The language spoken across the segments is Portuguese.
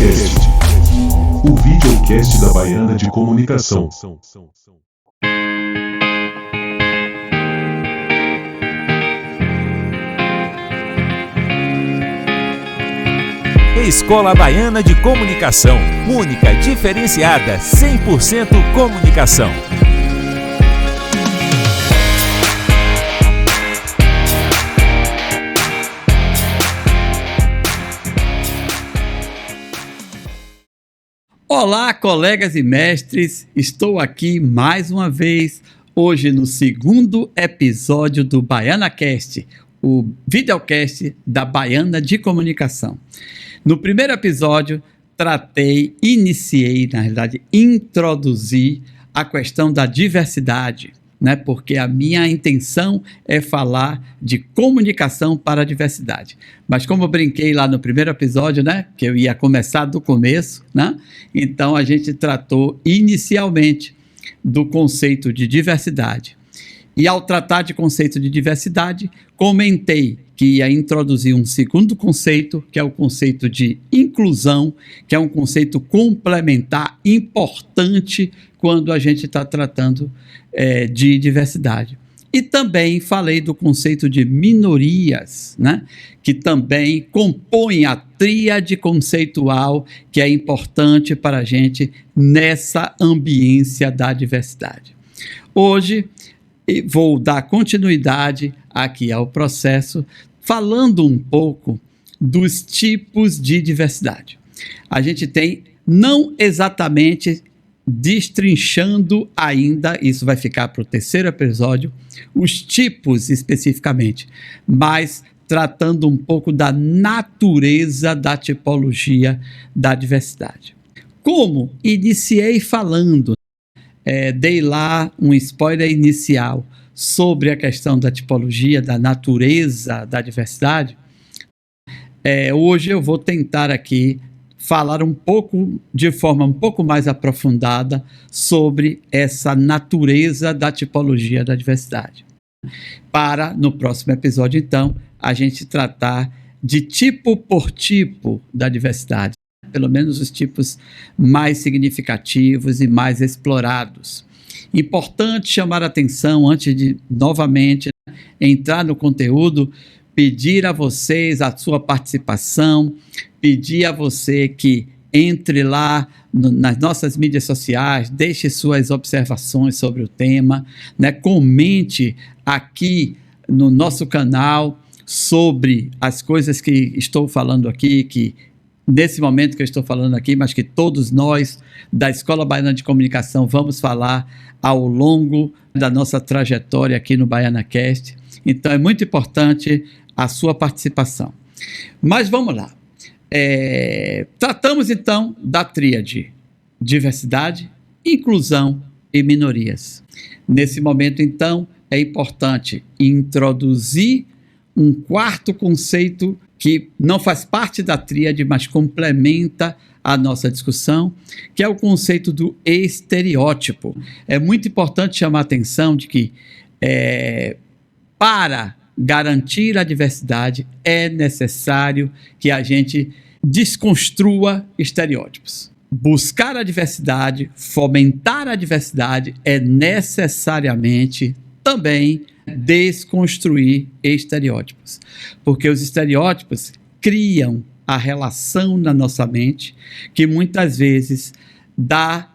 Cast, o videocast da Baiana de Comunicação. Escola Baiana de Comunicação, única, diferenciada, 100% comunicação. Olá, colegas e mestres, estou aqui mais uma vez, hoje no segundo episódio do BaianaCast, o videocast da Baiana de Comunicação. No primeiro episódio, introduzi a questão da diversidade, né? Porque a minha intenção é falar de comunicação para a diversidade. Mas como eu brinquei lá no primeiro episódio, né? Que eu ia começar do começo, né? Então a gente tratou inicialmente do conceito de diversidade. E ao tratar de conceito de diversidade, comentei que ia introduzir um segundo conceito, que é o conceito de inclusão, que é um conceito complementar importante quando a gente está tratando de diversidade. E também falei do conceito de minorias, né? Que também compõem a tríade conceitual que é importante para a gente nessa ambiência da diversidade. Hoje, vou dar continuidade aqui ao processo, falando um pouco dos tipos de diversidade. A gente tem, não exatamente destrinchando ainda, isso vai ficar para o terceiro episódio, os tipos especificamente, mas tratando um pouco da natureza da tipologia da diversidade. Como iniciei falando, dei lá um spoiler inicial sobre a questão da tipologia, da natureza da diversidade, hoje eu vou tentar aqui falar um pouco, de forma um pouco mais aprofundada, sobre essa natureza da tipologia da diversidade. Para, no próximo episódio, então, a gente tratar de tipo por tipo da diversidade, pelo menos os tipos mais significativos e mais explorados. Importante chamar a atenção, antes de, novamente, entrar no conteúdo, pedir a vocês a sua participação, pedir a você que entre lá nas nossas mídias sociais, deixe suas observações sobre o tema, né? Comente aqui no nosso canal sobre as coisas que estou falando aqui, que nesse momento que eu estou falando aqui, mas que todos nós da Escola Baiana de Comunicação vamos falar ao longo da nossa trajetória aqui no BaianaCast. Então é muito importante a sua participação. Mas vamos lá. Tratamos então da tríade: diversidade, inclusão e minorias. Nesse momento, então, é importante introduzir um quarto conceito que não faz parte da tríade, mas complementa a nossa discussão, que é o conceito do estereótipo. É muito importante chamar a atenção de que, para garantir a diversidade, é necessário que a gente desconstrua estereótipos. Buscar a diversidade, fomentar a diversidade, é necessariamente também desconstruir estereótipos, porque os estereótipos criam a relação na nossa mente que muitas vezes dá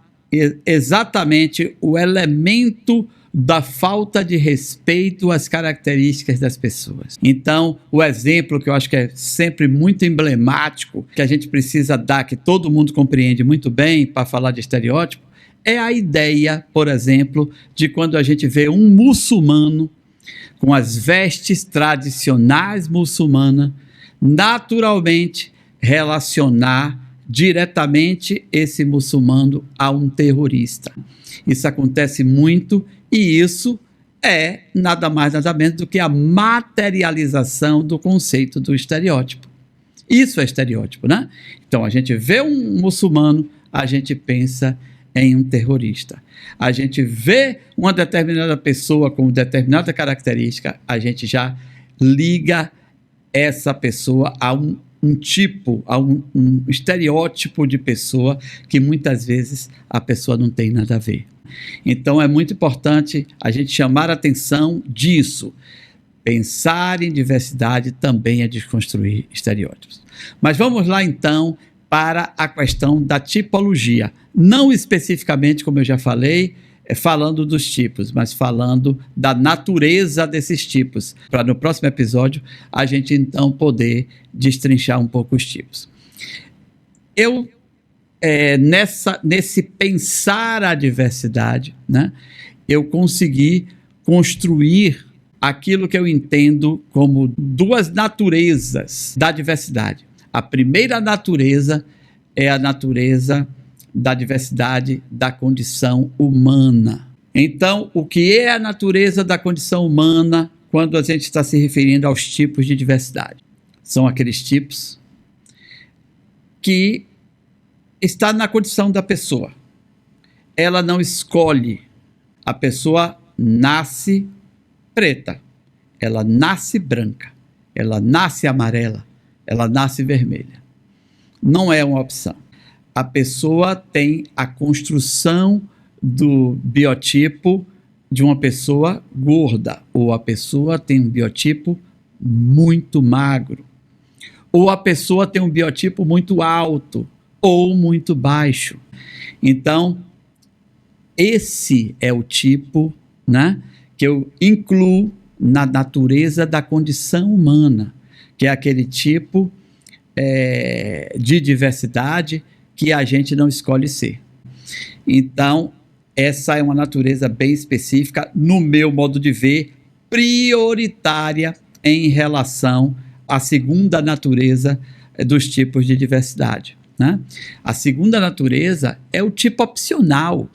exatamente o elemento da falta de respeito às características das pessoas. Então, o exemplo que eu acho que é sempre muito emblemático, que a gente precisa dar, que todo mundo compreende muito bem para falar de estereótipo, é a ideia, por exemplo, de quando a gente vê um muçulmano com as vestes tradicionais muçulmanas, naturalmente relacionar diretamente esse muçulmano a um terrorista. Isso acontece muito e isso é nada mais nada menos do que a materialização do conceito do estereótipo. Isso é estereótipo, né? Então a gente vê um muçulmano, a gente pensa em um terrorista. A gente vê uma determinada pessoa com determinada característica, a gente já liga essa pessoa a um um tipo, a um estereótipo de pessoa que muitas vezes a pessoa não tem nada a ver. Então é muito importante a gente chamar a atenção disso. Pensar em diversidade também é desconstruir estereótipos. Mas vamos lá então para a questão da tipologia. Não especificamente, como eu já falei, falando dos tipos, mas falando da natureza desses tipos, para no próximo episódio a gente então poder destrinchar um pouco os tipos. Nesse pensar a diversidade, né, eu consegui construir aquilo que eu entendo como duas naturezas da diversidade. A primeira natureza é a natureza da diversidade da condição humana. Então, o que é a natureza da condição humana quando a gente está se referindo aos tipos de diversidade? São aqueles tipos que está na condição da pessoa. Ela não escolhe. A pessoa nasce preta, ela nasce branca, ela nasce amarela, ela nasce vermelha. Não é uma opção. A pessoa tem a construção do biotipo de uma pessoa gorda, ou a pessoa tem um biotipo muito magro, ou a pessoa tem um biotipo muito alto ou muito baixo. Então, esse é o tipo, né, que eu incluo na natureza da condição humana, que é aquele tipo de diversidade que a gente não escolhe ser. Então, essa é uma natureza bem específica, no meu modo de ver, prioritária em relação à segunda natureza dos tipos de diversidade, né? A segunda natureza é o tipo opcional.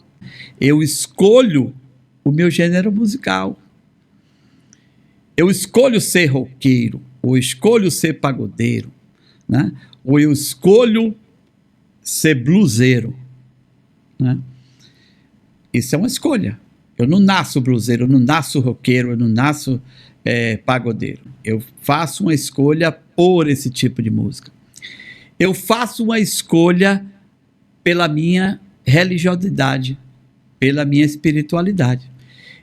Eu escolho o meu gênero musical. Eu escolho ser roqueiro, ou escolho ser pagodeiro, né? Ou eu escolho ser bluseiro, né? Isso é uma escolha. Eu não nasço bluseiro, eu não nasço roqueiro, eu não nasço pagodeiro. Eu faço uma escolha por esse tipo de música. Eu faço uma escolha pela minha religiosidade, pela minha espiritualidade.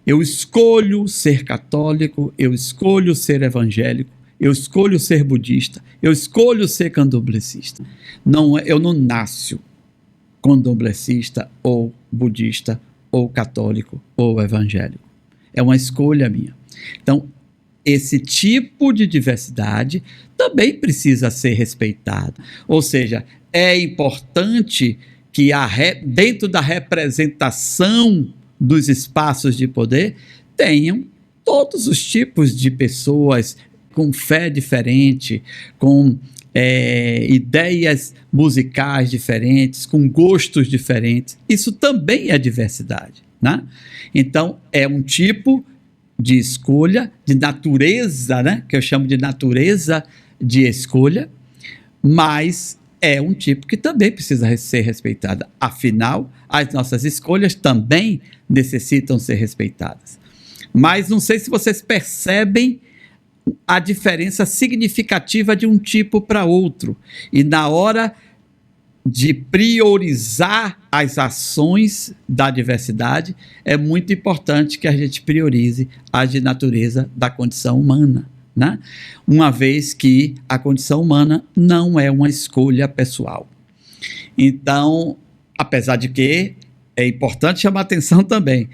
Eu escolho ser católico, eu escolho ser evangélico, eu escolho ser budista, eu escolho ser candomblessista. Eu não nasço candomblessista ou budista ou católico ou evangélico. É uma escolha minha. Então, esse tipo de diversidade também precisa ser respeitado. Ou seja, é importante que dentro da representação dos espaços de poder tenham todos os tipos de pessoas com fé diferente, com ideias musicais diferentes, com gostos diferentes. Isso também é diversidade, né? Então, é um tipo de escolha, de natureza, né? Que eu chamo de natureza de escolha, mas é um tipo que também precisa ser respeitada. Afinal, as nossas escolhas também necessitam ser respeitadas. Mas não sei se vocês percebem a diferença significativa de um tipo para outro. E na hora de priorizar as ações da diversidade, é muito importante que a gente priorize as de natureza da condição humana, né? Uma vez que a condição humana não é uma escolha pessoal. Então, apesar de que é importante chamar atenção também,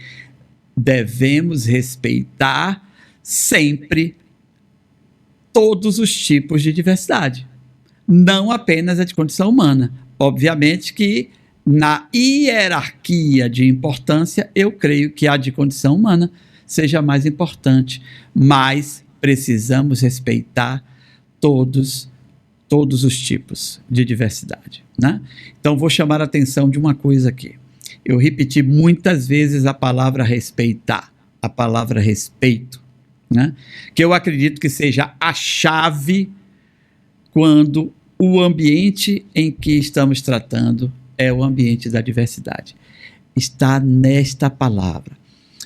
devemos respeitar sempre todos os tipos de diversidade, não apenas a de condição humana. Obviamente que na hierarquia de importância, eu creio que a de condição humana seja mais importante, mas precisamos respeitar todos os tipos de diversidade, né? Então, vou chamar a atenção de uma coisa aqui. Eu repeti muitas vezes a palavra respeitar, a palavra respeito, né? Que eu acredito que seja a chave quando o ambiente em que estamos tratando é o ambiente da diversidade. Está nesta palavra.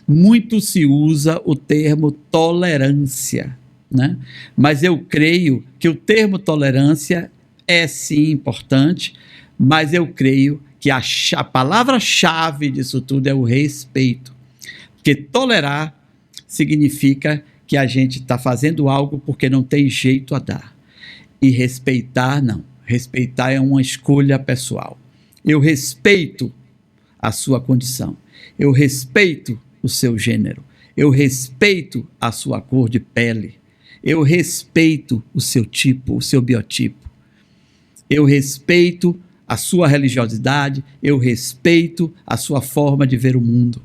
Muito se usa o termo tolerância, né? Mas eu creio que o termo tolerância é sim importante, mas eu creio que a palavra-chave disso tudo é o respeito. Porque tolerar significa que a gente está fazendo algo porque não tem jeito a dar. E respeitar, não. Respeitar é uma escolha pessoal. Eu respeito a sua condição. Eu respeito o seu gênero. Eu respeito a sua cor de pele. Eu respeito o seu tipo, o seu biotipo. Eu respeito a sua religiosidade. Eu respeito a sua forma de ver o mundo,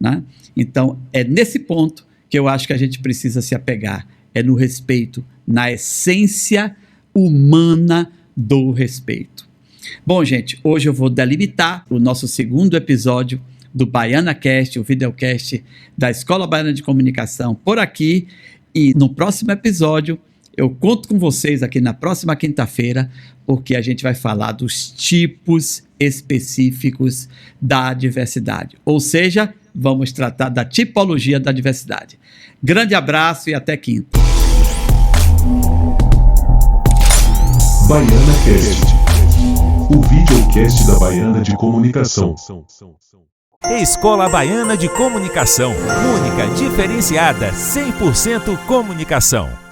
né? Então, é nesse ponto que eu acho que a gente precisa se apegar. É no respeito, na essência humana do respeito. Bom, gente, hoje eu vou delimitar o nosso segundo episódio do BaianaCast, o videocast da Escola Baiana de Comunicação por aqui. E no próximo episódio, eu conto com vocês aqui na próxima quinta-feira, porque a gente vai falar dos tipos específicos da diversidade. Ou seja, vamos tratar da tipologia da diversidade. Grande abraço e até quinta. BaianaCast, o videocast da Baiana de Comunicação. Escola Baiana de Comunicação, única, diferenciada, 100% comunicação.